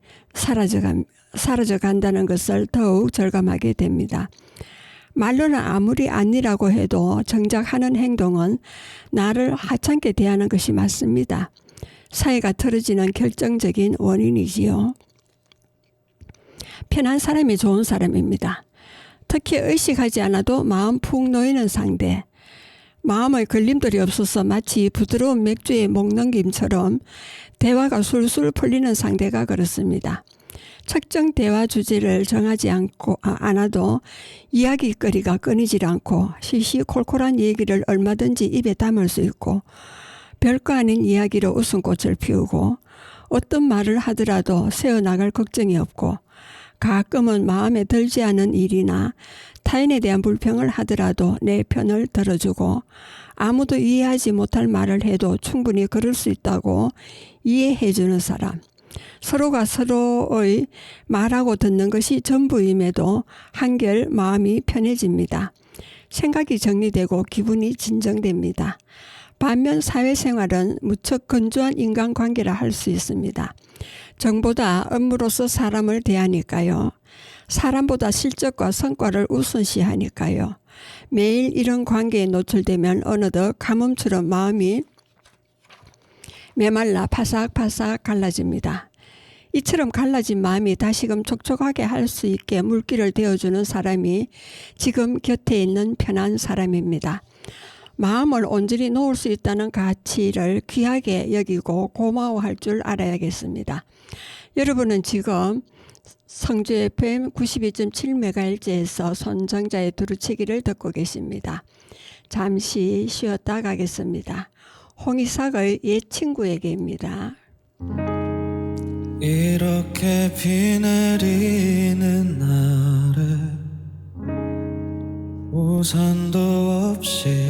사라져간다는 것을 더욱 절감하게 됩니다. 말로는 아무리 아니라고 해도 정작 하는 행동은 나를 하찮게 대하는 것이 맞습니다. 사이가 틀어지는 결정적인 원인이지요. 편한 사람이 좋은 사람입니다. 특히 의식하지 않아도 마음 푹 놓이는 상대. 마음의 걸림돌이 없어서 마치 부드러운 맥주의 목넘김처럼 대화가 술술 풀리는 상대가 그렇습니다. 특정 대화 주제를 정하지 않아도 이야기거리가 끊이질 않고 시시콜콜한 얘기를 얼마든지 입에 담을 수 있고 별거 아닌 이야기로 웃음꽃을 피우고 어떤 말을 하더라도 새어나갈 걱정이 없고 가끔은 마음에 들지 않은 일이나 타인에 대한 불평을 하더라도 내 편을 들어주고 아무도 이해하지 못할 말을 해도 충분히 그럴 수 있다고 이해해주는 사람. 서로가 서로의 말하고 듣는 것이 전부임에도 한결 마음이 편해집니다. 생각이 정리되고 기분이 진정됩니다. 반면 사회생활은 무척 건조한 인간관계라 할 수 있습니다. 정보다 업무로서 사람을 대하니까요. 사람보다 실적과 성과를 우선시하니까요. 매일 이런 관계에 노출되면 어느덧 가뭄처럼 마음이 메말라 파삭파삭 갈라집니다. 이처럼 갈라진 마음이 다시금 촉촉하게 할 수 있게 물기를 데워주는 사람이 지금 곁에 있는 편한 사람입니다. 마음을 온전히 놓을 수 있다는 가치를 귀하게 여기고 고마워할 줄 알아야겠습니다. 여러분은 지금 성주 FM 92.7MHz에서 손정자의 두루치기를 듣고 계십니다. 잠시 쉬었다 가겠습니다. 홍이삭의 옛 친구에게입니다. 이렇게 비 내리는 날에 우산도 없이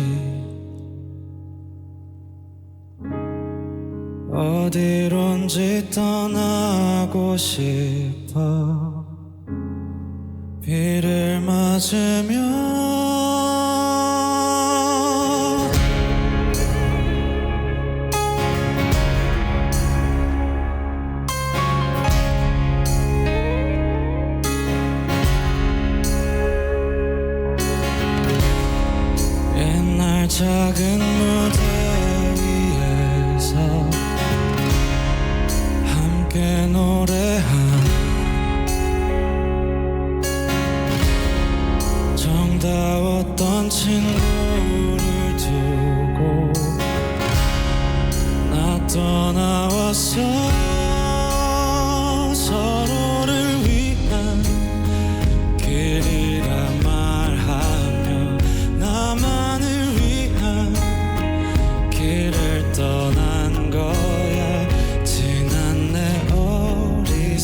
어디론지 떠나고 싶어 비를 맞으며 옛날 작은 무대 위에서 함께 노래한 정다웠던 친구를 두고 나 떠나왔어. 서로를 위한 길이라 말하며 나만을 위한 길을 떠난 거야. 지난 내 어리석음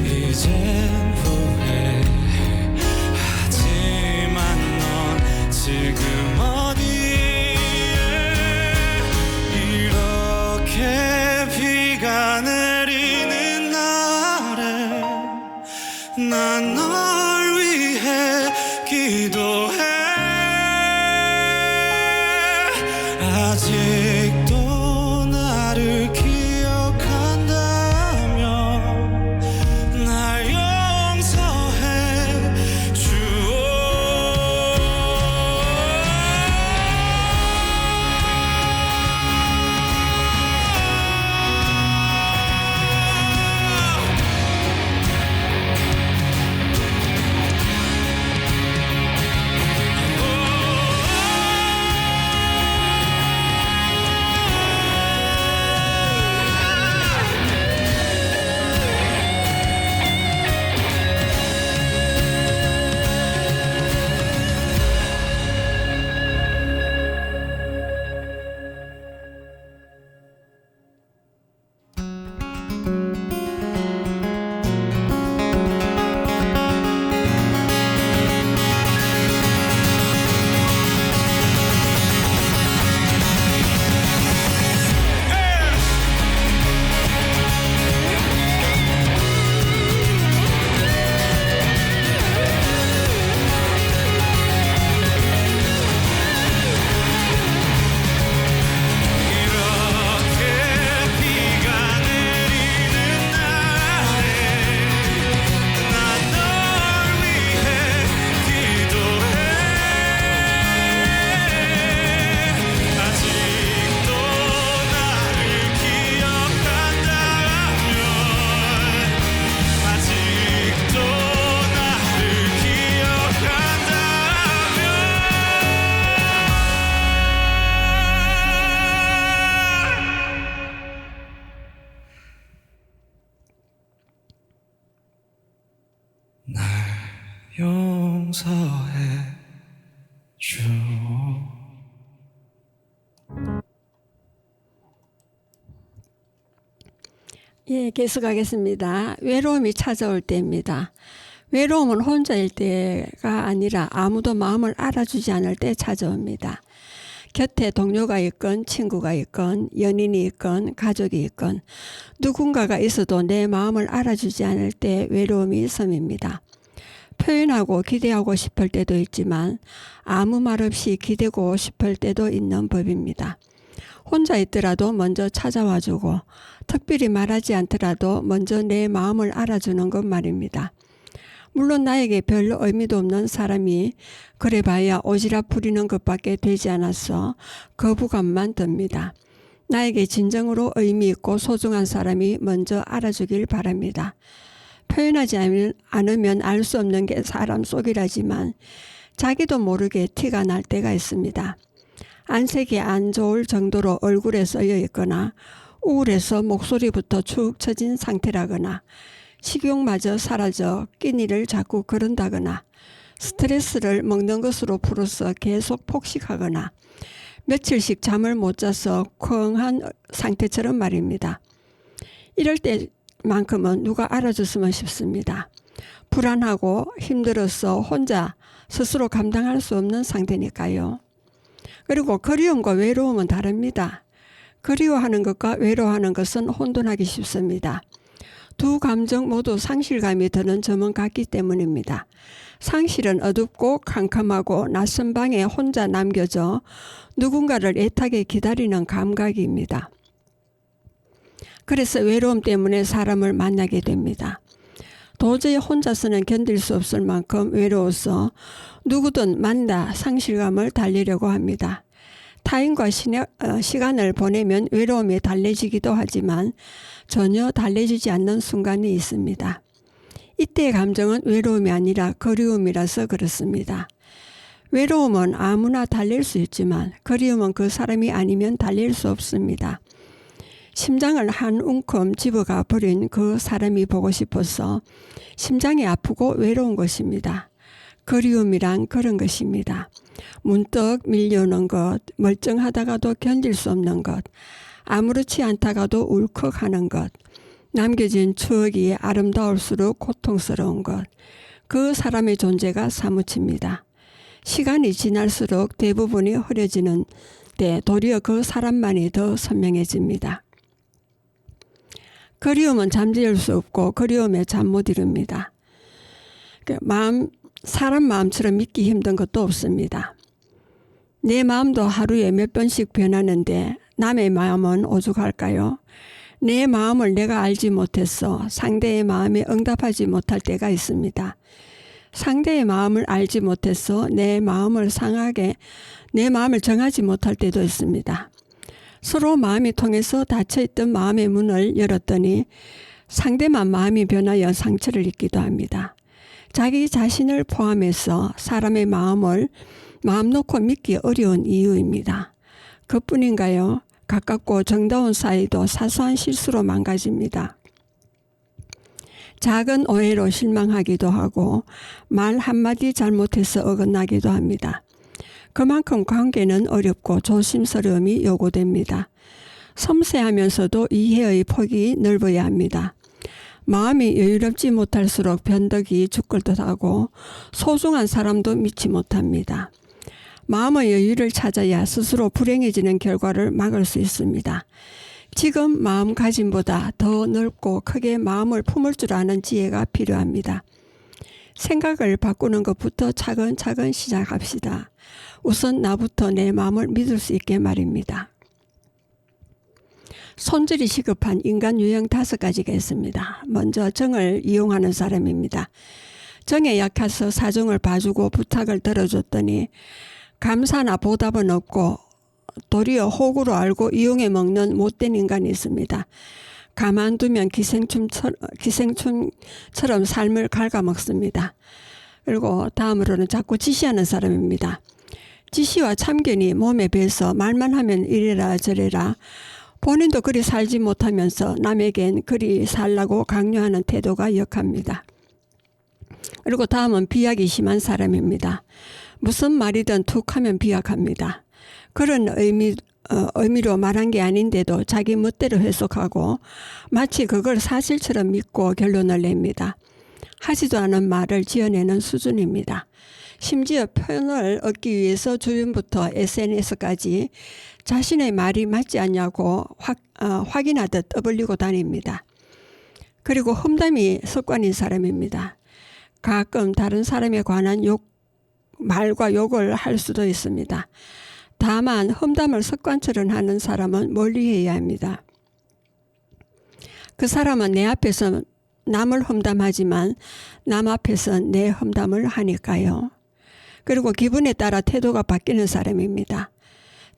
이젠 후회해. 하지만 넌 지금 어디에 이렇게 비가 내리는 날에 난 널 위해 기도해. 아직도 나를 기억한다면 날 용서해 주오. 날 용서해 주오. 예, 계속하겠습니다. 외로움이 찾아올 때입니다. 외로움은 혼자일 때가 아니라 아무도 마음을 알아주지 않을 때 찾아옵니다. 곁에 동료가 있건 친구가 있건 연인이 있건 가족이 있건 누군가가 있어도 내 마음을 알아주지 않을 때 외로움이 섬입니다. 표현하고 기대하고 싶을 때도 있지만 아무 말 없이 기대고 싶을 때도 있는 법입니다. 혼자 있더라도 먼저 찾아와주고 특별히 말하지 않더라도 먼저 내 마음을 알아주는 것 말입니다. 물론 나에게 별로 의미도 없는 사람이 그래봐야 오지랖 부리는 것밖에 되지 않아서 거부감만 듭니다. 나에게 진정으로 의미 있고 소중한 사람이 먼저 알아주길 바랍니다. 표현하지 않으면 알 수 없는 게 사람 속이라지만 자기도 모르게 티가 날 때가 있습니다. 안색이 안 좋을 정도로 얼굴에 써여 있거나 우울해서 목소리부터 축 처진 상태라거나 식욕마저 사라져 끼니를 자꾸 거른다거나 스트레스를 먹는 것으로 풀어서 계속 폭식하거나 며칠씩 잠을 못 자서 쿵한 상태처럼 말입니다. 이럴 때만큼은 누가 알아줬으면 싶습니다. 불안하고 힘들어서 혼자 스스로 감당할 수 없는 상태니까요. 그리고 그리움과 외로움은 다릅니다. 그리워하는 것과 외로워하는 것은 혼돈하기 쉽습니다. 두 감정 모두 상실감이 드는 점은 같기 때문입니다. 상실은 어둡고 캄캄하고 낯선 방에 혼자 남겨져 누군가를 애타게 기다리는 감각입니다. 그래서 외로움 때문에 사람을 만나게 됩니다. 도저히 혼자서는 견딜 수 없을 만큼 외로워서 누구든 만나 상실감을 달래려고 합니다. 타인과 시간을 보내면 외로움이 달래지기도 하지만 전혀 달래지지 않는 순간이 있습니다. 이때의 감정은 외로움이 아니라 그리움이라서 그렇습니다. 외로움은 아무나 달랠 수 있지만 그리움은 그 사람이 아니면 달랠 수 없습니다. 심장을 한 움큼 집어가 버린 그 사람이 보고 싶어서 심장이 아프고 외로운 것입니다. 그리움이란 그런 것입니다. 문득 밀려오는 것, 멀쩡하다가도 견딜 수 없는 것, 아무렇지 않다가도 울컥하는 것, 남겨진 추억이 아름다울수록 고통스러운 것, 그 사람의 존재가 사무칩니다. 시간이 지날수록 대부분이 흐려지는데 도리어 그 사람만이 더 선명해집니다. 그리움은 잠재울 수 없고 그리움에 잠 못 이룹니다. 사람 마음처럼 믿기 힘든 것도 없습니다. 내 마음도 하루에 몇 번씩 변하는데 남의 마음은 오죽할까요? 내 마음을 내가 알지 못해서 상대의 마음에 응답하지 못할 때가 있습니다. 상대의 마음을 알지 못해서 내 마음을 정하지 못할 때도 있습니다. 서로 마음이 통해서 닫혀있던 마음의 문을 열었더니 상대만 마음이 변하여 상처를 입기도 합니다. 자기 자신을 포함해서 사람의 마음 놓고 믿기 어려운 이유입니다. 그뿐인가요? 가깝고 정다운 사이도 사소한 실수로 망가집니다. 작은 오해로 실망하기도 하고 말 한마디 잘못해서 어긋나기도 합니다. 그만큼 관계는 어렵고 조심스러움이 요구됩니다. 섬세하면서도 이해의 폭이 넓어야 합니다. 마음이 여유롭지 못할수록 변덕이 죽을 듯하고 소중한 사람도 믿지 못합니다. 마음의 여유를 찾아야 스스로 불행해지는 결과를 막을 수 있습니다. 지금 마음가짐보다 더 넓고 크게 마음을 품을 줄 아는 지혜가 필요합니다. 생각을 바꾸는 것부터 차근차근 시작합시다. 우선 나부터 내 마음을 믿을 수 있게 말입니다. 손질이 시급한 인간 유형 5가지가 있습니다. 먼저 정을 이용하는 사람입니다. 정에 약해서 사정을 봐주고 부탁을 들어줬더니 감사나 보답은 없고 도리어 호구로 알고 이용해 먹는 못된 인간이 있습니다. 가만두면 기생충처럼 삶을 갉아먹습니다. 그리고 다음으로는 자꾸 지시하는 사람입니다. 지시와 참견이 몸에 배서 말만 하면 이래라 저래라 본인도 그리 살지 못하면서 남에겐 그리 살라고 강요하는 태도가 역합니다. 그리고 다음은 비약이 심한 사람입니다. 무슨 말이든 툭 하면 비약합니다. 그런 의미로 말한 게 아닌데도 자기 멋대로 해석하고 마치 그걸 사실처럼 믿고 결론을 냅니다. 하지도 않은 말을 지어내는 수준입니다. 심지어 표현을 얻기 위해서 주변부터 SNS까지 자신의 말이 맞지 않냐고 확인하듯 떠벌리고 다닙니다. 그리고 험담이 습관인 사람입니다. 가끔 다른 사람에 관한 말과 욕을 할 수도 있습니다. 다만 험담을 습관처럼 하는 사람은 멀리해야 합니다. 그 사람은 내 앞에서 남을 험담하지만 남 앞에서 내 험담을 하니까요. 그리고 기분에 따라 태도가 바뀌는 사람입니다.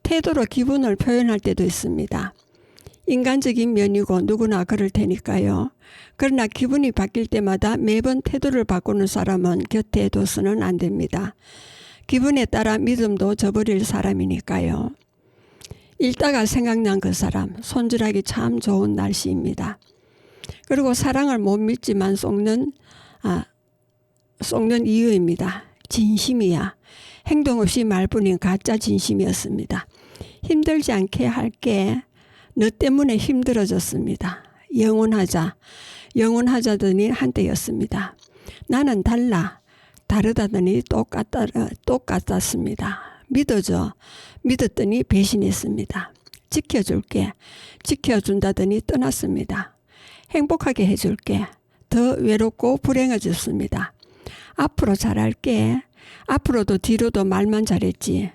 태도로 기분을 표현할 때도 있습니다. 인간적인 면이고 누구나 그럴 테니까요. 그러나 기분이 바뀔 때마다 매번 태도를 바꾸는 사람은 곁에 둬서는 안 됩니다. 기분에 따라 믿음도 저버릴 사람이니까요. 읽다가 생각난 그 사람, 손질하기 참 좋은 날씨입니다. 그리고 사랑을 못 믿지만 속는 이유입니다. 진심이야. 행동 없이 말뿐인 가짜 진심이었습니다. 힘들지 않게 할게 너 때문에 힘들어졌습니다. 영원하자더니 한때였습니다. 나는 다르다더니 똑같았습니다. 믿었더니 배신했습니다. 지켜준다더니 떠났습니다. 행복하게 해줄게. 더 외롭고 불행해졌습니다. 앞으로 잘할게. 앞으로도 뒤로도 말만 잘했지.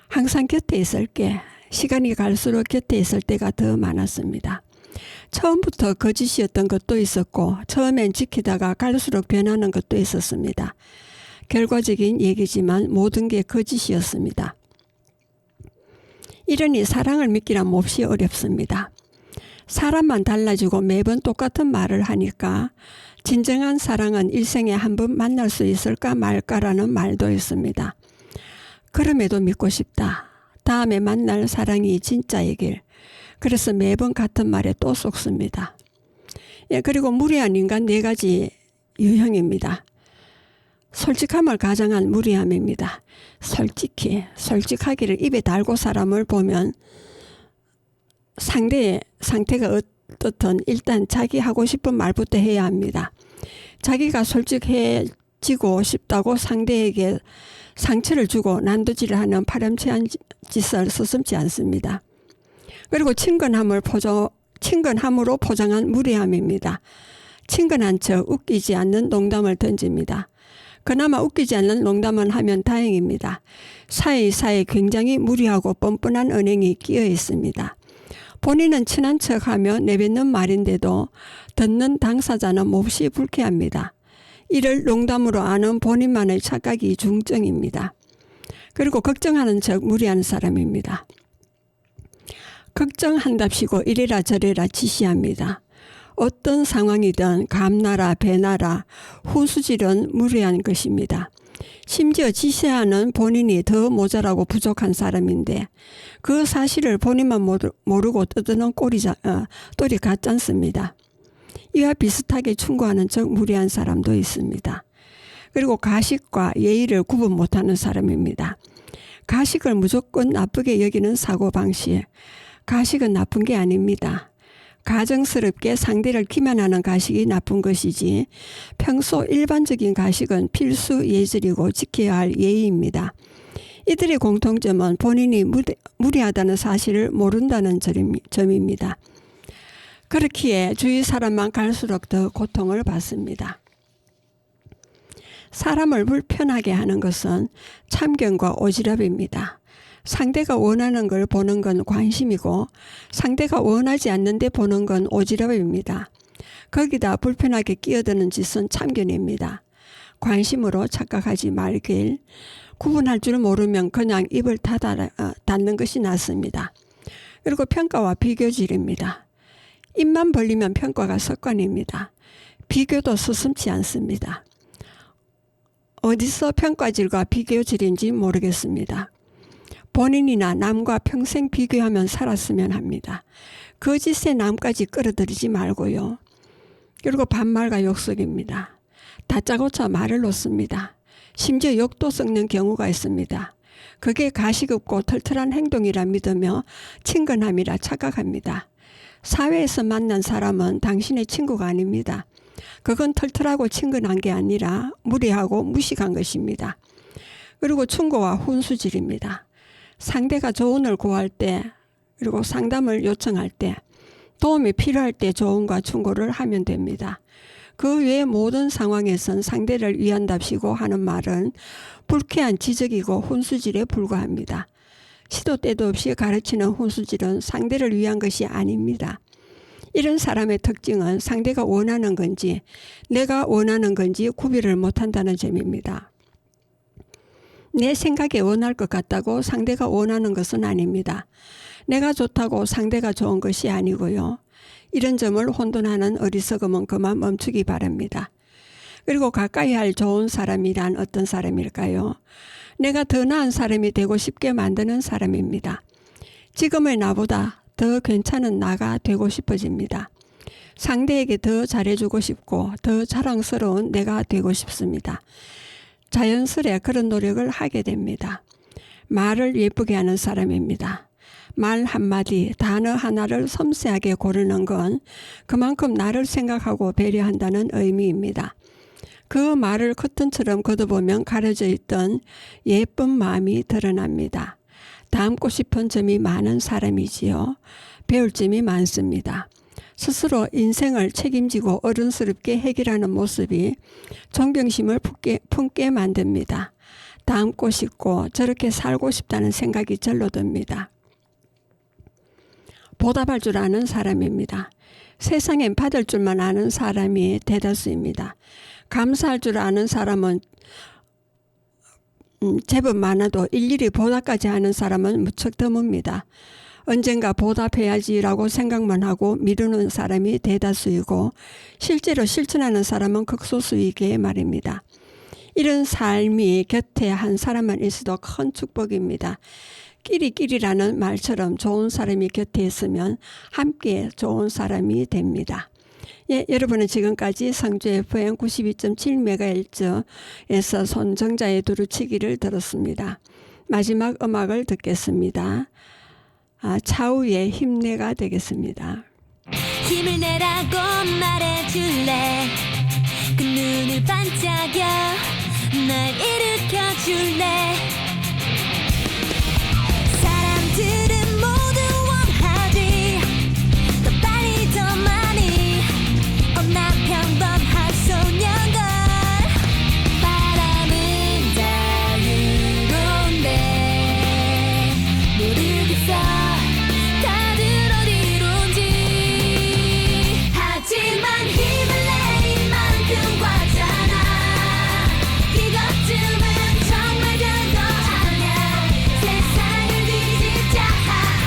항상 곁에 있을게. 시간이 갈수록 곁에 있을 때가 더 많았습니다. 처음부터 거짓이었던 것도 있었고 처음엔 지키다가 갈수록 변하는 것도 있었습니다. 결과적인 얘기지만 모든 게 거짓이었습니다. 이러니 사랑을 믿기란 몹시 어렵습니다. 사람만 달라지고 매번 똑같은 말을 하니까 진정한 사랑은 일생에 한 번 만날 수 있을까 말까라는 말도 있습니다. 그럼에도 믿고 싶다. 다음에 만날 사랑이 진짜이길. 그래서 매번 같은 말에 또 속습니다. 그리고 무례한 인간 4가지 유형입니다. 솔직함을 가장한 무례함입니다. 솔직하기를 입에 달고 사람을 보면 상대의 상태가 어떻든 일단 자기 하고 싶은 말부터 해야 합니다. 자기가 솔직해지고 싶다고 상대에게 상처를 주고 난도질을 하는 파렴치한 짓을 서슴지 않습니다. 그리고 친근함으로 포장한 무례함입니다. 친근한 척 웃기지 않는 농담을 던집니다. 그나마 웃기지 않는 농담을 하면 다행입니다. 사이사이 굉장히 무례하고 뻔뻔한 언행이 끼어 있습니다. 본인은 친한 척하며 내뱉는 말인데도 듣는 당사자는 몹시 불쾌합니다. 이를 농담으로 아는 본인만의 착각이 중증입니다. 그리고 걱정하는 척 무례한 사람입니다. 걱정한답시고 이래라 저래라 지시합니다. 어떤 상황이든 감나라 배나라 후수질은 무례한 것입니다. 심지어 지시하는 본인이 더 모자라고 부족한 사람인데 그 사실을 본인만 모르고 떠드는 똘이 같지 않습니다. 이와 비슷하게 충고하는 척 무례한 사람도 있습니다. 그리고 가식과 예의를 구분 못하는 사람입니다. 가식을 무조건 나쁘게 여기는 사고방식. 가식은 나쁜 게 아닙니다. 가정스럽게 상대를 기만하는 가식이 나쁜 것이지 평소 일반적인 가식은 필수 예절이고 지켜야 할 예의입니다. 이들의 공통점은 본인이 무례하다는 사실을 모른다는 점입니다. 그렇기에 주위 사람만 갈수록 더 고통을 받습니다. 사람을 불편하게 하는 것은 참견과 오지랖입니다. 상대가 원하는 걸 보는 건 관심이고 상대가 원하지 않는데 보는 건 오지랖입니다. 거기다 불편하게 끼어드는 짓은 참견입니다. 관심으로 착각하지 말길. 구분할 줄 모르면 그냥 입을 닫는 것이 낫습니다. 그리고 평가와 비교질입니다. 입만 벌리면 평가가 습관입니다. 비교도 서슴지 않습니다. 어디서 평가질과 비교질인지 모르겠습니다. 본인이나 남과 평생 비교하면 살았으면 합니다. 거짓에 남까지 끌어들이지 말고요. 그리고 반말과 욕설입니다. 다짜고짜 말을 놓습니다. 심지어 욕도 섞는 경우가 있습니다. 그게 가식없고 털털한 행동이라 믿으며 친근함이라 착각합니다. 사회에서 만난 사람은 당신의 친구가 아닙니다. 그건 털털하고 친근한 게 아니라 무례하고 무식한 것입니다. 그리고 충고와 훈수질입니다. 상대가 조언을 구할 때 그리고 상담을 요청할 때 도움이 필요할 때 조언과 충고를 하면 됩니다. 그 외의 모든 상황에선 상대를 위한답시고 하는 말은 불쾌한 지적이고 훈수질에 불과합니다. 시도 때도 없이 가르치는 훈수질은 상대를 위한 것이 아닙니다. 이런 사람의 특징은 상대가 원하는 건지 내가 원하는 건지 구별을 못한다는 점입니다. 내 생각에 원할 것 같다고 상대가 원하는 것은 아닙니다. 내가 좋다고 상대가 좋은 것이 아니고요. 이런 점을 혼돈하는 어리석음은 그만 멈추기 바랍니다. 그리고 가까이 할 좋은 사람이란 어떤 사람일까요? 내가 더 나은 사람이 되고 싶게 만드는 사람입니다. 지금의 나보다 더 괜찮은 나가 되고 싶어집니다. 상대에게 더 잘해주고 싶고 더 자랑스러운 내가 되고 싶습니다. 자연스레 그런 노력을 하게 됩니다. 말을 예쁘게 하는 사람입니다. 말 한마디, 단어 하나를 섬세하게 고르는 건 그만큼 나를 생각하고 배려한다는 의미입니다. 그 말을 커튼처럼 걷어보면 가려져 있던 예쁜 마음이 드러납니다. 닮고 싶은 점이 많은 사람이지요. 배울 점이 많습니다. 스스로 인생을 책임지고 어른스럽게 해결하는 모습이 존경심을 품게 만듭니다. 닮고 싶고 저렇게 살고 싶다는 생각이 절로 듭니다. 보답할 줄 아는 사람입니다. 세상엔 받을 줄만 아는 사람이 대다수입니다. 감사할 줄 아는 사람은 제법 많아도 일일이 보답까지 하는 사람은 무척 드뭅니다. 언젠가 보답해야지라고 생각만 하고 미루는 사람이 대다수이고 실제로 실천하는 사람은 극소수이기에 말입니다. 이런 삶이 곁에 한 사람만 있어도 큰 축복입니다. 끼리끼리라는 말처럼 좋은 사람이 곁에 있으면 함께 좋은 사람이 됩니다. 여러분은 지금까지 성주 FM 92.7MHz에서 손정자의 두루치기를 들었습니다. 마지막 음악을 듣겠습니다. 차우의 힘내가 되겠습니다. 힘을 내라고 말해줄래. 그 눈을 반짝여 날 일으켜줄래. 사람들은 모두 원하지 더 빨리 더 많이. 나 평범한 소년걸. 바람은 자유로운데 모르겠어 다들 어디론지. 하지만 힘을 내 이만큼 과잖아. 이것쯤은 정말 별거 아냐. 세상을 뒤집자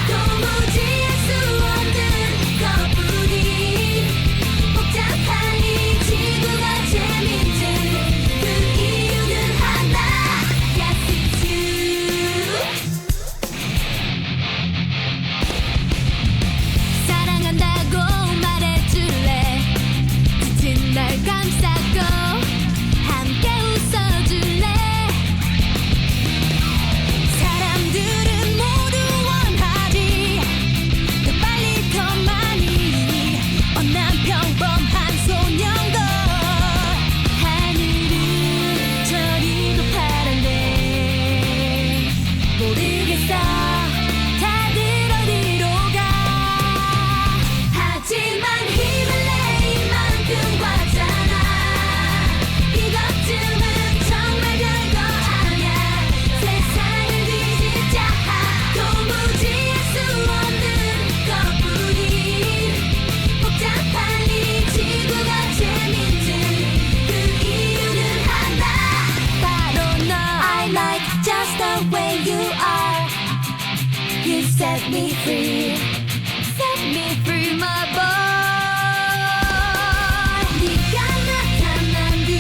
도무지 할 수 없는 것뿐이. 복잡한 이 지구가 재밌는 그 이유는 하나. Yes, it's you. 사랑한다고 말해줄래. 지친 날 감싸고 함께 웃어줄래. 사람들은 모두 원하지 더 빨리 더 많이. 난 평범한 소년걸. 하늘은 저리도 파란데 모르겠어 다들 어디로 가. 하지만 힘을 내 이만큼 과잖아. 이것쯤은 정말 별거 아냐. 세상을 뒤집자 도무지 할 수 없는 것뿐이. 복잡한 이 지구가 재밌는 그 이유는 하나. 바로 너. I like just the way you are. You set me free. Set me free, my boy. 네가 나타난 뒤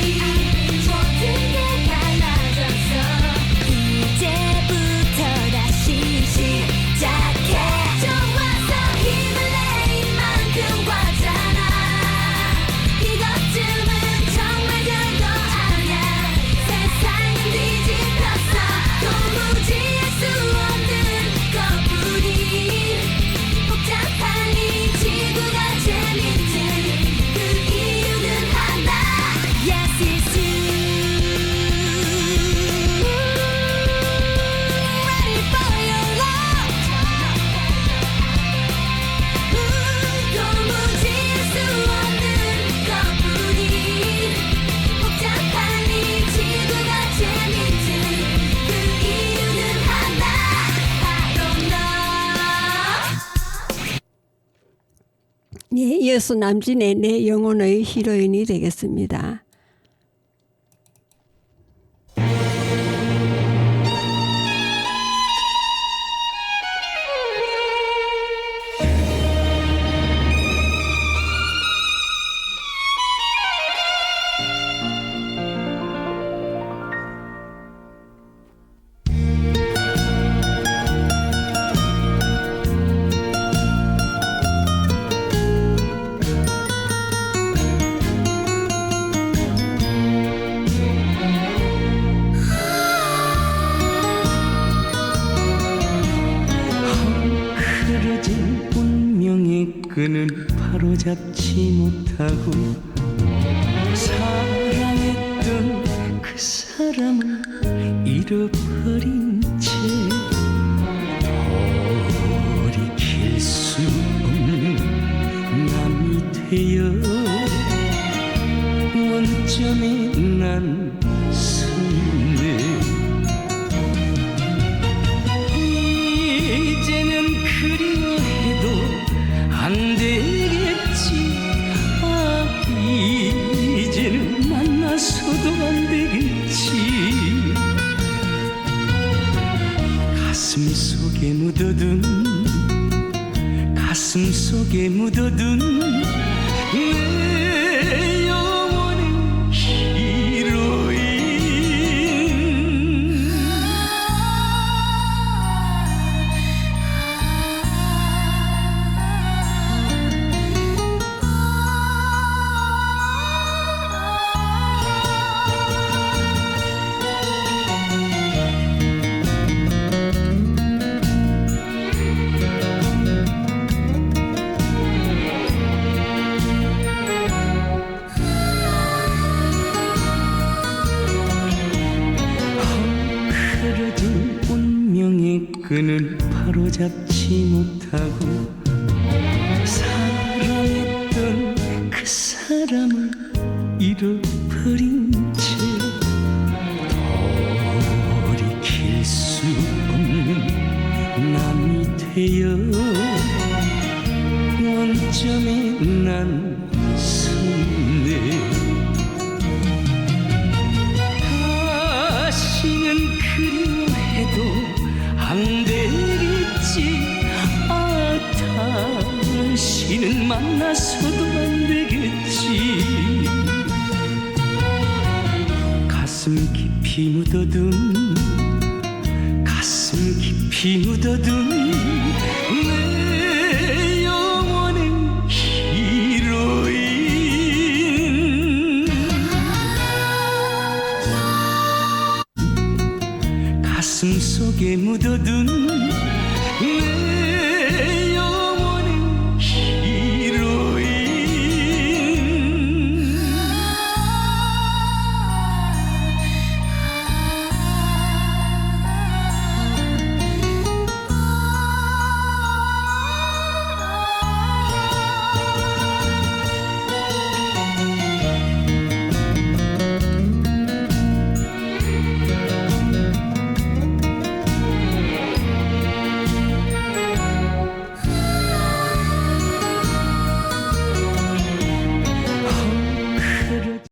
모든 게 달라졌어. 이제부터 다시 시작해. 좋아서 힘을 내 이만큼 과잖아. 이것쯤은 정말 별거 아냐. 세상은 뒤집혔어 도무지 이어서 남진의 내 영혼의 히로인이 되겠습니다. 흐려진 운명의 끈을 바로잡지 못하고 사랑했던 그 사람을 잃어버린 채 돌이킬 수 없는 남이 되어 원점에 난 서네. 이제는 그리워해도 안 되겠지. 이제는 만나서도 안 되겠지. 가슴 속에 묻어둔 내 영원의 히로인. 흐려진 운명의 끈을 바로잡지 못하고 사랑했던 그 사람을 잃어버린 채 돌이킬 수 없는 남이 되어 원점에 난 서네. 다시는 그리워해도 안 되겠지. 다시는 만나서도 안 되겠지. 가슴 깊이 묻어둔 내 영원의 히로인. 가슴 속에 묻어둔